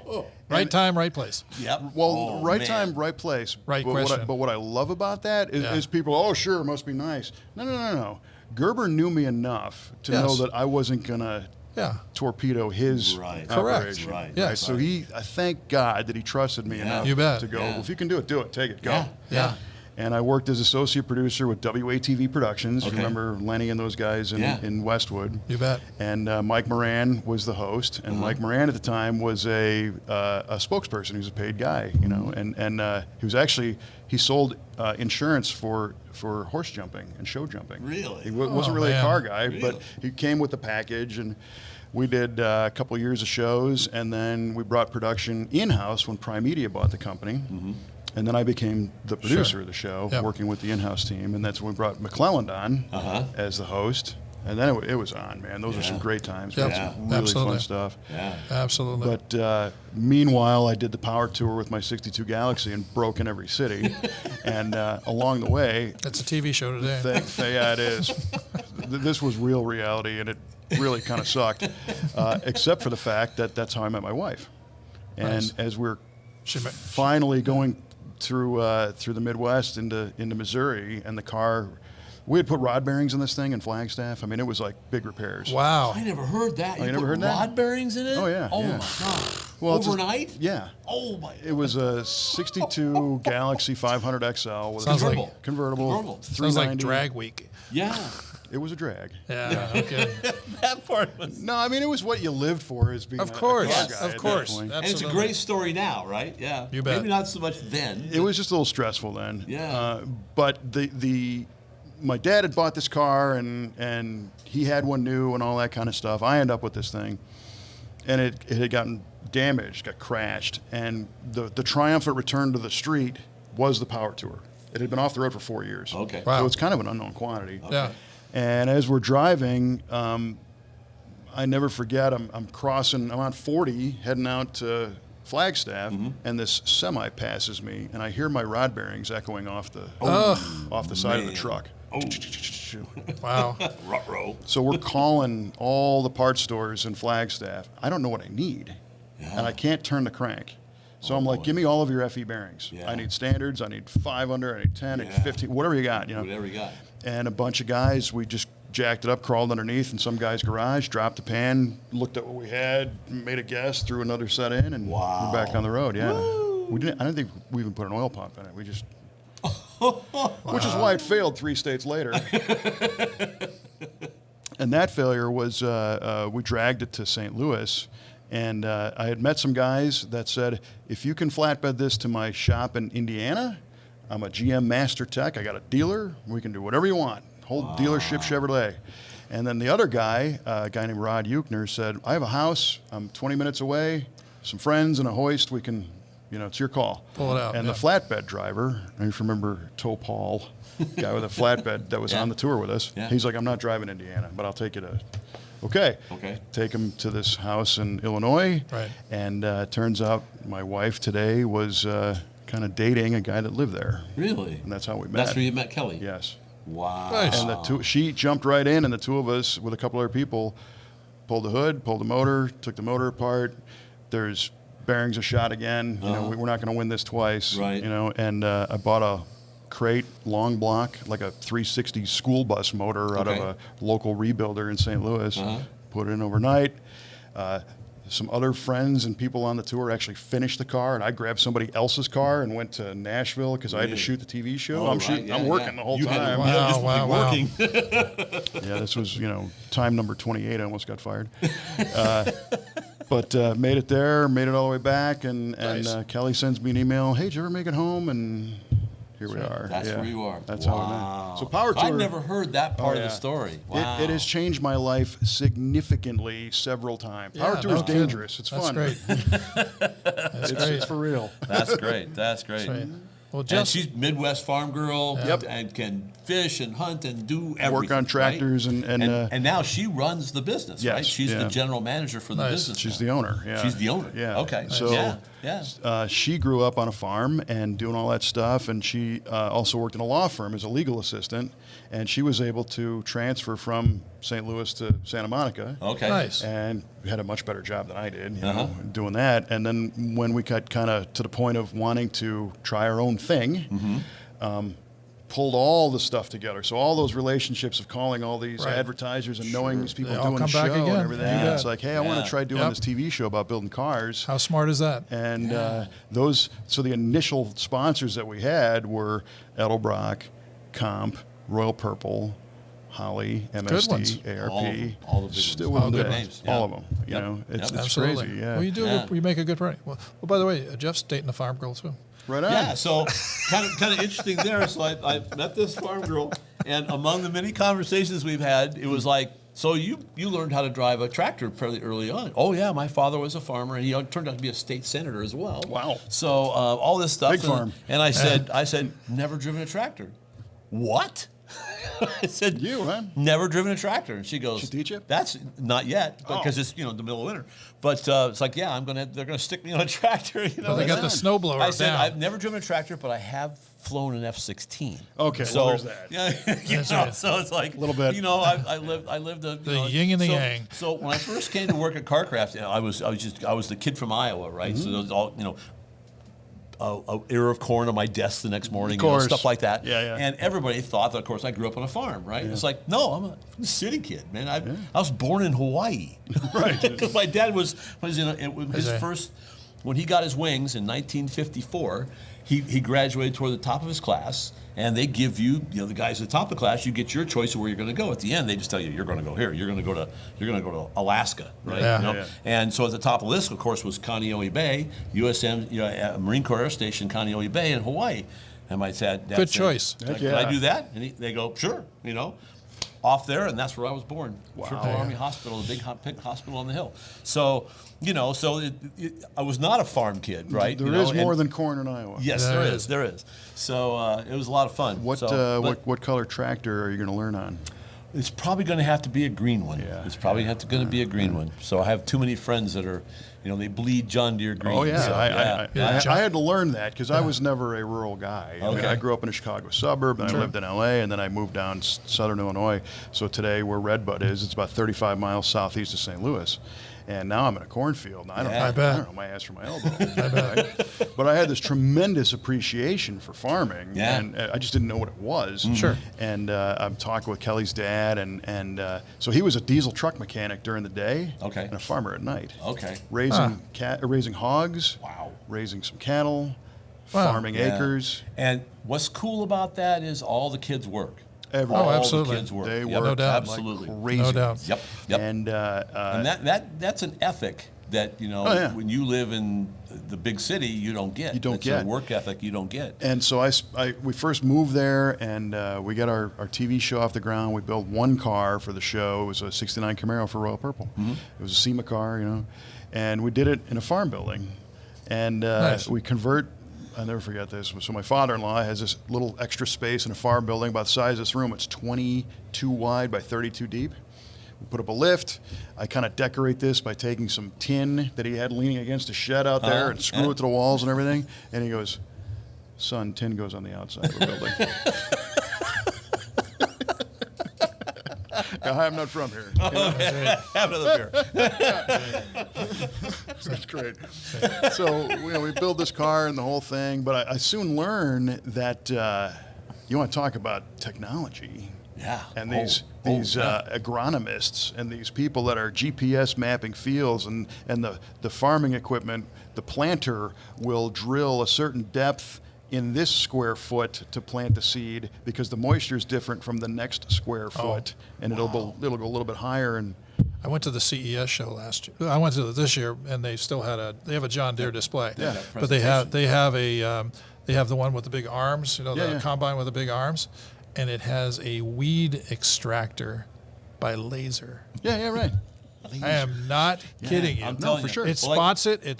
Right time, right place. Yep. Well, right time, right place. Right but question. What I love about that is people, oh, sure, it must be nice. No. Gerber knew me enough to know that I wasn't going to torpedo his operation. Right. Yeah. Right? So I thank God that he trusted me enough You bet. to go, well, if you can do it, take it, go. Yeah. And I worked as associate producer with WATV Productions. Okay. Remember Lenny and those guys in Westwood? You bet. And Mike Moran was the host. And Mike Moran at the time was a spokesperson. He was a paid guy, And he sold insurance for horse jumping and show jumping. Really? He wasn't really a car guy, Really? but he came with the package. And we did a couple of years of shows. And then we brought production in-house when Prime Media bought the company. And then I became the producer of the show, working with the in-house team, and that's when we brought McClelland on as the host. And then it was on, man. Those were some great times. Yep. Some really Absolutely. fun stuff. Yeah. Absolutely. But meanwhile, I did the power tour with my 62 Galaxy and broke in every city. And along the way, That's a TV show today. yeah, it is. This was real reality, and it really kind of sucked, except for the fact that that's how I met my wife. And Nice. as we're finally going through the Midwest into Missouri, and the car, we had put rod bearings in this thing in Flagstaff. I mean, it was like big repairs. Wow. I never heard that. Oh, you put never heard that? rod bearings in it? Oh, yeah, Oh yeah. my God. Well, it's just- Overnight? Yeah. Oh my God. It was a 62 Galaxy 500 XL with Sounds a like- convertible. Sounds like 390. drag week. Yeah. It was a drag. Yeah. Okay. That part was. No, I mean, it was what you lived for as being Of a course. car guy Of at course. that point. And it's a great story now, right? Yeah. You bet. Maybe not so much then. It was just a little stressful then. Yeah. But my dad had bought this car, and he had one new and all that kind of stuff. I ended up with this thing, and it had gotten damaged, got crashed, and the triumphant return to the street was the power tour. It had been off the road for 4 years. Okay. Wow. So it's kind of an unknown quantity. Yeah. And as we're driving, I never forget, I'm on 40 heading out to Flagstaff, and this semi passes me, and I hear my rod bearings echoing off the side of the man. truck. Oh. Wow. Ruh-roh. So we're calling all the parts stores in Flagstaff. I don't know what I need, and I can't turn the crank. So I'm like, give me all of your FE bearings. Yeah. I need standards, I need 500, I need 10, I need 15, whatever you got. Whatever you got. And a bunch of guys, we just jacked it up, crawled underneath in some guy's garage, dropped the pan, looked at what we had, made a guess, threw another set in, and we're back on the road. Yeah, I don't think we even put an oil pump in it. We just, which is why it failed 3 states later. And that failure was we dragged it to St. Louis. And I had met some guys that said, if you can flatbed this to my shop in Indiana, I'm a GM Master Tech. I got a dealer. We can do whatever you want. Whole dealership Chevrolet. And then the other guy, a guy named Rod Euchner, said, I have a house. I'm 20 minutes away. Some friends and a hoist. We can, it's your call. Pull it out, And yeah. the flatbed driver, I don't remember Toe Paul, guy with a flatbed that was on the tour with us. Yeah. He's like, I'm not driving Indiana, but I'll take you to... Okay. Take him to this house in Illinois. Right. And turns out my wife today was kind of dating a guy that lived there. Really? And that's how we met. That's where you met Kelly? Yes. Wow. Nice. And she jumped right in, and the two of us, with a couple other people, pulled the hood, pulled the motor, took the motor apart. There's bearings are shot again. We're not going to win this twice. Right. And I bought a crate long block, like a 360 school bus motor out of a local rebuilder in St. Louis. Put it in overnight. Some other friends and people on the tour actually finished the car, and I grabbed somebody else's car and went to Nashville because I had to shoot the TV show. Oh, I'm right. shooting. Yeah, I'm working the whole You had to- time. you had to just Wow, be wow, working. Yeah, this was time number 28. I almost got fired. But made it there, made it all the way back, and Nice. Kelly sends me an email. Hey, did you ever make it home? And here we are. That's Yeah. where you are. That's how we met. So Power Tour. I never heard that part of yeah. the story. Wow. It has changed my life significantly several times. Power Yeah, Tour no is kidding. dangerous. It's That's fun. great. That's great. It's for real. That's great. That's great. That's right. Well, And just she's Midwest farm girl. Yep. And can fish and hunt and do everything. Work on tractors right? and now she runs the business, Yes, right? She's yeah. the general manager for the Nice. business. She's now. the owner. Yeah. She's the owner. Yeah. Okay. So yeah. she grew up on a farm and doing all that stuff, and she also worked in a law firm as a legal assistant, and she was able to transfer from St. Louis to Santa Monica. Okay. nice. And had a much better job than I did, you Uh-huh. know, doing that. And then when we got kind of to the point of wanting to try our own thing, pulled all the stuff together. So all those relationships of calling all these Right. advertisers and knowing these people They all doing the come show back and again. everything. Yeah. And it's like, hey, I want Yeah. to try doing Yep. this TV show about building cars. How smart is that? And so the initial sponsors that we had were Edelbrock, Comp, Royal Purple, Holly, ones. MSD, ARP. All the big Still ones. with Good them. names, All yeah. of them. You Yep. know, it's Yep. Absolutely. crazy. Yeah. Well, you do. Yeah. You make a good product. Well, by the way, Jeff's dating a farm girl too. Right on. Yeah, so kind of interesting there. So I met this farm girl, and among the many conversations we've had, it was like, so you learned how to drive a tractor fairly early on. Oh yeah, my father was a farmer, and he turned out to be a state senator as well. Wow. So all this stuff. Big and, farm. And I said, never driven a tractor. What? I said, You, huh? Never driven a tractor. And she goes, She teach you? That's not yet, Oh. because it's the middle of winter. But it's like, yeah, they're gonna stick me on a tractor. But they got the snowblower I said, down. I've never driven a tractor, but I have flown an F-16. Okay, so well, there's that. Yeah, That's right. so it's like Little bit. I lived the yin and the so, yang. So when I first came to work at Carcraft, I was the kid from Iowa, right? Mm-hmm. So it was all a ear of corn on my desk the next morning, Of course. stuff like that. Yeah, yeah. And everybody thought that, of course, I grew up on a farm, right? It's like, no, I'm a city kid, man. I was born in Hawaii, right? Because my dad was his Okay. first, when he got his wings in 1954. He graduated toward the top of his class, and they give you, the guys at the top of the class, you get your choice of where you're going to go. At the end, they just tell you you're going to go here. You're going to go to Alaska, right? Yeah. Yeah. And so at the top of the list, of course, was Kaneohe Bay, USM, Marine Corps Air Station, Kaneohe Bay in Hawaii. And my dad Good said, choice. Heck Can I yeah. do that? And they go, sure. Off there, and that's where I was born. Wow. Triple Army Hospital, the big hospital on the hill. So, I was not a farm kid, right? There is more than corn in Iowa. Yes, There there is. is. There is. So it was a lot of fun. What what color tractor are you going to learn on? It's probably going to have to be a green one. Yeah. It's probably going to be a green one. So I have too many friends that are, they bleed John Deere green. Oh yeah, So, Yeah, I had to learn that because I was never a rural guy. I mean, Okay. I grew up in a Chicago suburb, and I lived in L.A., and then I moved down southern Illinois. So today, where Redbud is, it's about 35 miles southeast of St. Louis. And now I'm in a cornfield. And I don't, Yeah. know, I bet. I don't know my ass from my elbow. Right? But I had this tremendous appreciation for farming, Yeah. and I just didn't know what it was. Sure. And I'm talking with Kelly's dad, and so he was a diesel truck mechanic during the day, Okay. and a farmer at night. Okay. Raising hogs, Wow. raising some cattle, Wow. farming Yeah. acres. And what's cool about that is all the kids work. Everyone. Oh, All absolutely. the kids work. They Yep, work No doubt. Absolutely. like crazy. No doubt. Yep. Yep. And And that's an ethic that Oh, yeah. when you live in the big city, you don't get. You don't It's get. a work ethic you don't get. And so we first moved there, and we got our TV show off the ground. We built one car for the show. It was a '69 Camaro for Royal Purple. It was a SEMA car, and we did it in a farm building. And Nice. we convert. I'll never forget this. So my father-in-law has this little extra space in a farm building about the size of this room. It's 22 wide by 32 deep. We put up a lift. I kind of decorate this by taking some tin that he had leaning against a shed out there and screw it to the walls and everything. And he goes, "Son, tin goes on the outside of the building." I'm not from here. Have another beer. That's great. So we build this car and the whole thing, but I soon learn that you want to talk about technology. Yeah. And Oh, these yeah. agronomists and these people that are GPS mapping fields and the farming equipment, the planter will drill a certain depth in this square foot to plant the seed because the moisture is different from the next square foot, and it'll go a little bit higher. And I went to the CES show last year. I went to this year, and they still had they have a John Deere display. Yeah. But they have the one with the big arms, the combine with the big arms, and it has a weed extractor by laser. Yeah, right. I am not kidding you. I'm telling for you. sure. It spots it and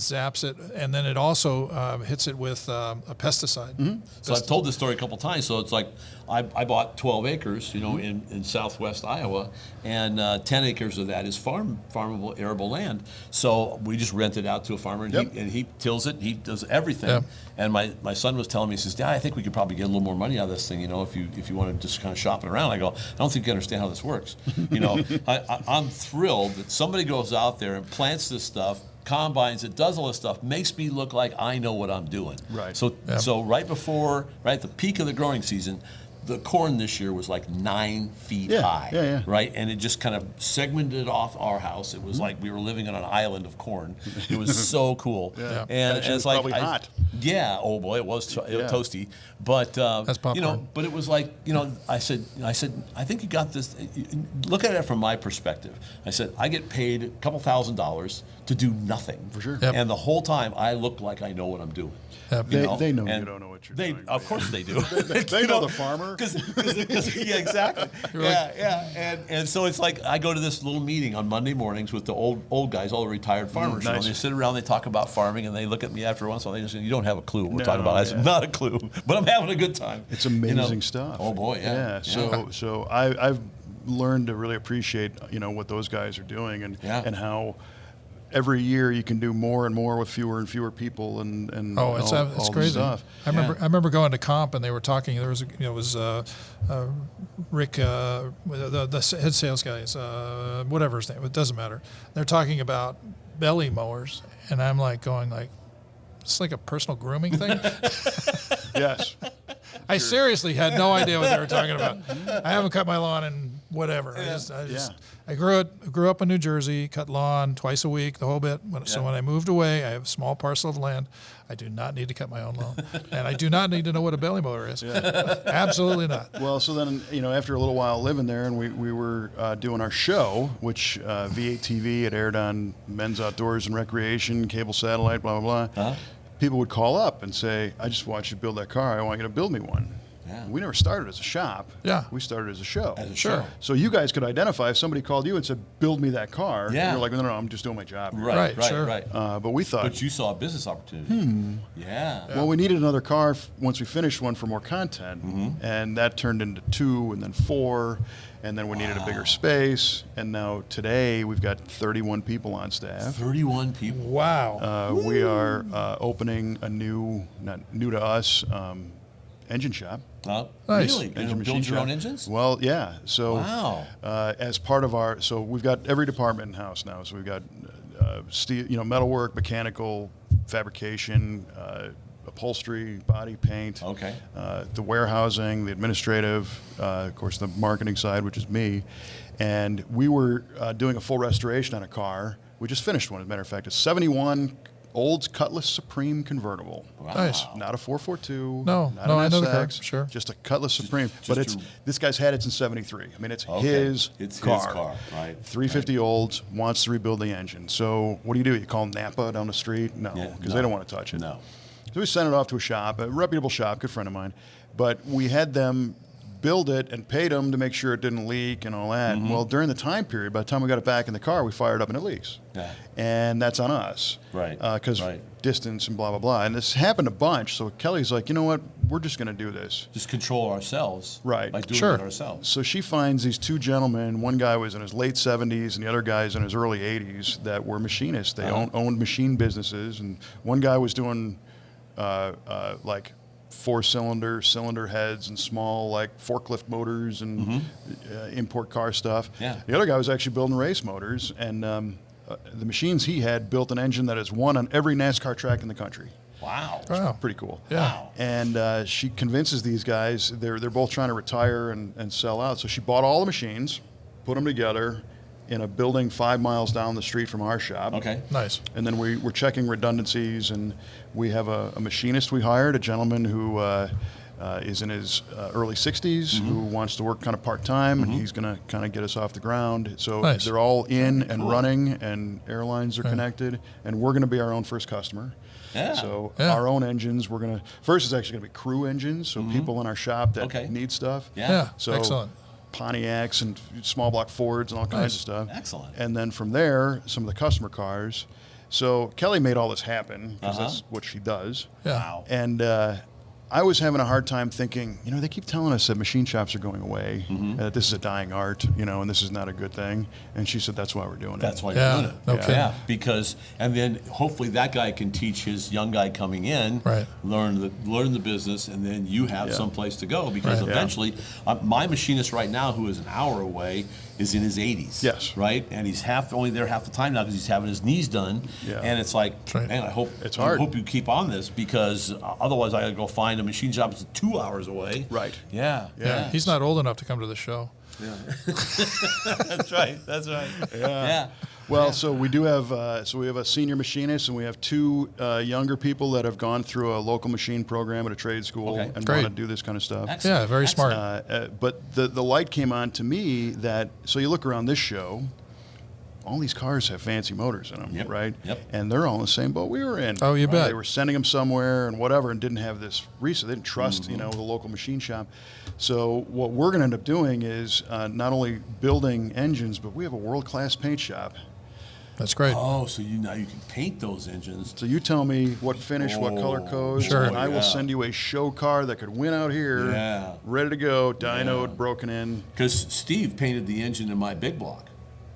zaps it, and then it also hits it with a pesticide. So I've told this story a couple times. So it's like I bought 12 acres, in southwest Iowa, and 10 acres of that is farmable, arable land. So we just rent it out to a farmer, and he tills it. He does everything. Yep. And my son was telling me, he says, Dad, I think we could probably get a little more money out of this thing, if you want to just kind of shop it around. I go, I don't think you understand how this works. I'm thrilled that somebody goes out there and plants this stuff, combines it, does all this stuff, makes me look like I know what I'm doing. Right. So right before, the peak of the growing season, the corn this year was like 9 feet high, right? And it just kind of segmented off our house. It was like we were living on an island of corn. It was so cool. And Actually, it's it was probably hot. Yeah. Oh boy, it was toasty. But That's popcorn. but it was like, I said, I think you got this. Look at it from my perspective. I said, I get paid a couple $1,000s to do nothing. For sure. Yep. And the whole time I look like I know what I'm doing. Yep. They know you And don't know what you're they, doing. Of course they do. They know the farmer. Yeah, exactly. And so it's like I go to this little meeting on Monday mornings with the old guys, all the retired farmers. Nice. They sit around, they talk about farming, and they look at me after once, and they just say, "You don't have a clue what we're No, talking about." I said, "Not a clue, but I'm having a good time." It's amazing stuff. Oh boy, yeah. So I've learned to really appreciate what those guys are doing and how every year you can do more and more with fewer and fewer people and It's all the crazy. stuff. I remember going to comp, and they were talking. There was Rick, the head sales guys, whatever his name, it doesn't matter. They're talking about belly mowers, and I'm going it's like a personal grooming thing. Yes. I seriously had no idea what they were talking about. I haven't cut my lawn in whatever. I grew up in New Jersey, cut lawn twice a week, the whole bit. So when I moved away, I have a small parcel of land. I do not need to cut my own lawn, and I do not need to know what a belly mower is. Absolutely not. Well, so then, after a little while living there, and we were doing our show, which V8 TV had aired on Men's Outdoors and Recreation, cable satellite, blah, blah, blah. People would call up and say, I just watched you build that car. I want you to build me one. Yeah. We never started as a shop. Yeah. We started as a show. Sure. So you guys could identify if somebody called you and said, build me that car. Yeah. You're like, no, I'm just doing my job. Right. But we thought. But you saw a business opportunity. Yeah. Well, we needed another car once we finished one for more content. And that turned into 2 and then 4. And then we needed a bigger space. And now today we've got 31 people on staff. 31 people. Wow. We are opening a not new to us, engine shop. Oh, Nice. really? Engine You machine build your shop. own engines? Well, yeah. So Wow. as part of so we've got every department in house now. So we've got steel, metalwork, mechanical, fabrication, upholstery, body paint. Okay. The warehousing, the administrative, of course, the marketing side, which is me. And we were doing a full restoration on a car. We just finished one, as a matter of fact. A 71 Olds Cutlass Supreme convertible. Wow. Nice. Not a 442. No, not no, an I know the car, SX, sure. Just a Cutlass Supreme. But just this guy's had it since '73. I mean, it's Okay. his It's car. his car, right. 350 Olds, wants to rebuild the engine. So what do? You call Napa down the street? No, Yeah, because no. they don't want to touch it. No. So we sent it off to a shop, a reputable shop, good friend of mine. But we had them build it and paid them to make sure it didn't leak and all that. Well, during the time period, by the time we got it back in the car, we fired up and it leaks. Yeah. And that's on us. Right. Because Right. distance and blah, blah, blah. And this happened a bunch. So Kelly's like, you know what? We're just going to do this. Just control ourselves. Right. By doing Sure. it ourselves. So she finds these 2 gentlemen. One guy was in his late 70s and the other guy's in his early 80s that were machinists. They owned machine businesses. And one guy was doing like 4-cylinder cylinder heads and small like forklift motors and import car stuff. Yeah. The other guy was actually building race motors, and the machines he had built an engine that has won on every NASCAR track in the country. Wow. Wow. Pretty cool. Yeah. And she convinces these guys, they're both trying to retire and sell out. So she bought all the machines, put them together in a building 5 miles down the street from our shop. Okay. Nice. And then we're checking redundancies, and we have a machinist we hired, a gentleman who is in his early 60s, who wants to work kind of part-time, and he's going to kind of get us off the ground. So Nice. they're all in and running, and airlines are connected, and we're going to be our own first customer. Yeah. So Yeah. our own engines, we're going to, first it's actually going to be crew engines, so people in our shop that need stuff. Yeah, So excellent. Pontiacs and small block Fords and all kinds of stuff. Excellent. And then from there, some of the customer cars. So Kelly made all this happen because that's what she does. Yeah. Wow. And I was having a hard time thinking, they keep telling us that machine shops are going away, that this is a dying art, and this is not a good thing. And she said, that's why we're doing it. That's why Yeah, you're doing it. no kidding. Yeah, because and then hopefully that guy can teach his young guy coming in, Right. learn the business, and then you have Yeah. some place to go. Because Right. eventually, my machinist right now, who is an hour away, is in his 80s. Yes. Right, and he's only there half the time now because he's having his knees done. Yeah. And it's like, right. man, I hope It's hard. I hope you keep on this because otherwise I got to go find a machine shop that's 2 hours away. Right. Yeah. Yeah. He's not old enough to come to the show. That's right. That's right. Yeah. Well, so we do have we have a senior machinist, and we have two younger people that have gone through a local machine program at a trade school Okay. and Great. want to do this kind of stuff. Excellent. Yeah, very smart. But the light came on to me that, so you look around this show, all these cars have fancy motors in them, Yep. right? Yep. And they're all in the same boat we were in. Oh, you right? bet. They were sending them somewhere and whatever, and didn't have this research. They didn't trust, the local machine shop. So what we're going to end up doing is not only building engines, but we have a world-class paint shop. That's great. Oh, so now you can paint those engines. So you tell me what finish, what color codes, Sure. and I will Yeah. send you a show car that could win out here, Yeah. ready to go, dynoed, Yeah. broken in. Because Steve painted the engine in my big block,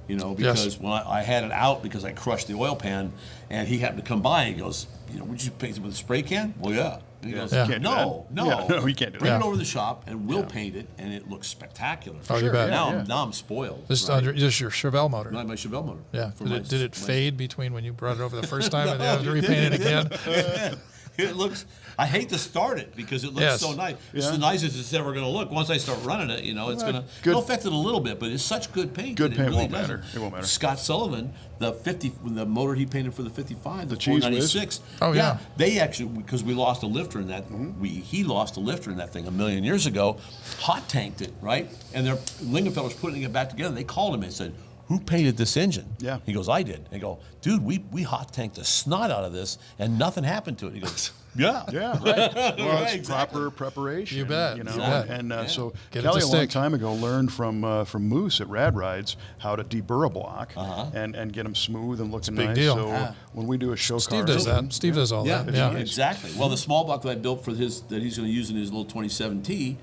because Yes. when I had it out because I crushed the oil pan, and he happened to come by and he goes, would you paint it with a spray can? Well, yeah. And he goes, Yeah. You can't do no, that. Yeah, no, you can't do Bring that. it over to the shop and we'll paint it, and it looks spectacular. Oh, you bet. yeah. Now I'm spoiled. This right? is your Chevelle motor. my Chevelle motor. Yeah. For Did it my- fade between when you brought it over the first time and you had to repaint it again? It looks. I hate to start it because it looks Yes. so nice. It's the nicest it's ever going to look. Once I start running it, it's going to. good. It'll affect it a little bit, but it's such good paint. Good that paint it really won't matter. doesn't. It won't matter. Scott Sullivan, the motor he painted for the 55, the Cheese Whiz? 496. Oh, yeah. They actually, because we lost a lifter in that. He lost a lifter in that thing a million years ago. Hot tanked it, right? And their Lingenfeller's putting it back together. They called him and said, who painted this engine? Yeah. He goes, I did. They go, dude, we hot tanked the snot out of this and nothing happened to it. He goes, yeah. Yeah, right. Well, Right, it's exactly. proper preparation. You bet. You know, You bet. and so Get it Kelly to a long stick. time ago learned from Moose at Rad Rides how to deburr a block and get them smooth and looking big nice. deal. So Yeah. when we do a show Steve car, does that. Steve does all Yeah, that. Yeah. exactly. Well, the small block that I built for that he's going to use in his little 27T,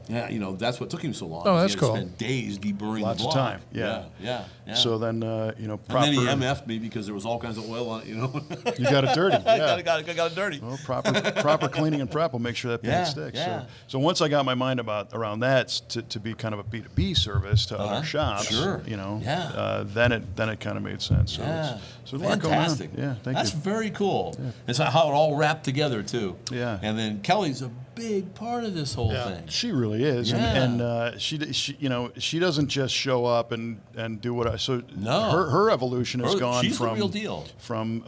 that's what took him so long. Oh, that's he had cool. To spend days deburring Lots the of block. time, yeah. Yeah. So then and proper. then he MF'd me because there was all kinds of oil on it. You got it dirty. Yeah. I got it dirty. Well, proper cleaning and prep will make sure that paint Yeah, sticks. yeah. So once I got my mind around that to be kind of a B2B service to other shops, Sure. then it kind of made sense. So Yeah. so there's a lot going on. Fantastic. Yeah, thank That's you. very cool. It's how it all wrapped together too. Yeah. And then Kelly's a big part of this whole Yeah. thing. She really is, Yeah. and she doesn't just show up and do what I. So No. her evolution has gone she's the from real deal. from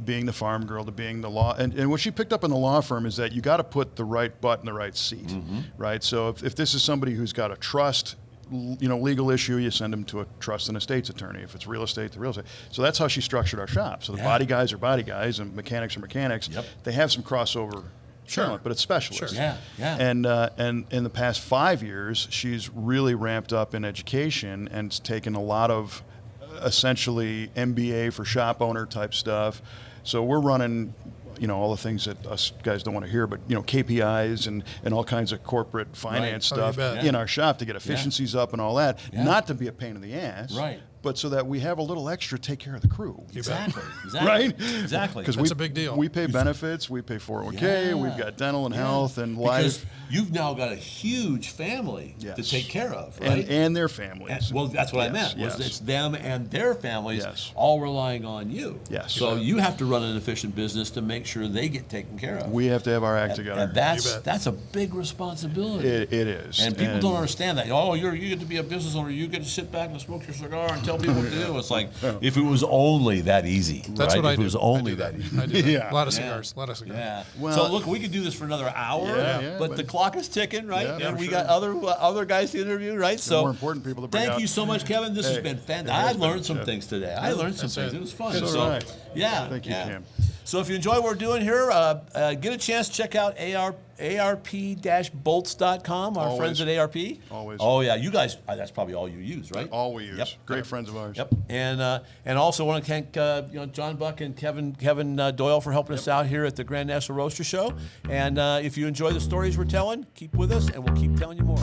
being the farm girl to being the law. And what she picked up in the law firm is that you got to put the right butt in the right seat, Mm-hmm. right? So if this is somebody who's got a trust, legal issue, you send them to a trust and estates attorney. If it's real estate, to real estate. So that's how she structured our shop. So the body guys are body guys, and mechanics are mechanics. Yep. They have some crossover. Talent, but it's specialist. Sure. Yeah. And in the past 5 years, she's really ramped up in education and taken a lot of essentially MBA for shop owner type stuff. So we're running, all the things that us guys don't want to hear, but KPIs and all kinds of corporate finance Right. Oh, you stuff bet. in our shop to get efficiencies up and all that. Yeah. Not to be a pain in the ass, Right. but so that we have a little extra to take care of the crew. Exactly. Right? Exactly. Because That's a big deal. We pay benefits, we pay 401k, Yeah. we've got dental and Yeah. health and Because life. you've now got a huge family to Yes. take care of, right? And their families. Well, that's what I Yes, meant. Was yes. it's them and their families Yes. all relying on you. Yes. So you have to run an efficient business to make sure they get taken care of. We have to have our act together. And You bet. that's a big responsibility. It is. And people don't understand that. Oh, you get to be a business owner. You get to sit back and smoke your cigar and tell people to do. It's like if it was only that easy. That's right? what I If do. it was only that easy. I do that. Yeah. A lot of cigars. A lot of cigars. Yeah. Well- so look, we could do this for another hour, Yeah, but the clock is ticking, right? Yeah, and for we sure. got other guys to interview, right? So more important people to bring thank out. you so much, Kevin. This has Hey, been it fantastic. has I been, learned some Jeff. things today. I learned some That's things. it. It was fun. So So, did I. yeah. Thank you, yeah. Cam. So if you enjoy what we're doing here, get a chance to check out ARP-bolts.com, our Always. friends at ARP. Always. Oh, yeah. You guys, that's probably all you use, right? All we use. Yep. Great friends of ours. Yep, and also want to thank John Buck and Kevin Doyle for helping us out here at the Grand National Roadster Show. And if you enjoy the stories we're telling, keep with us, and we'll keep telling you more.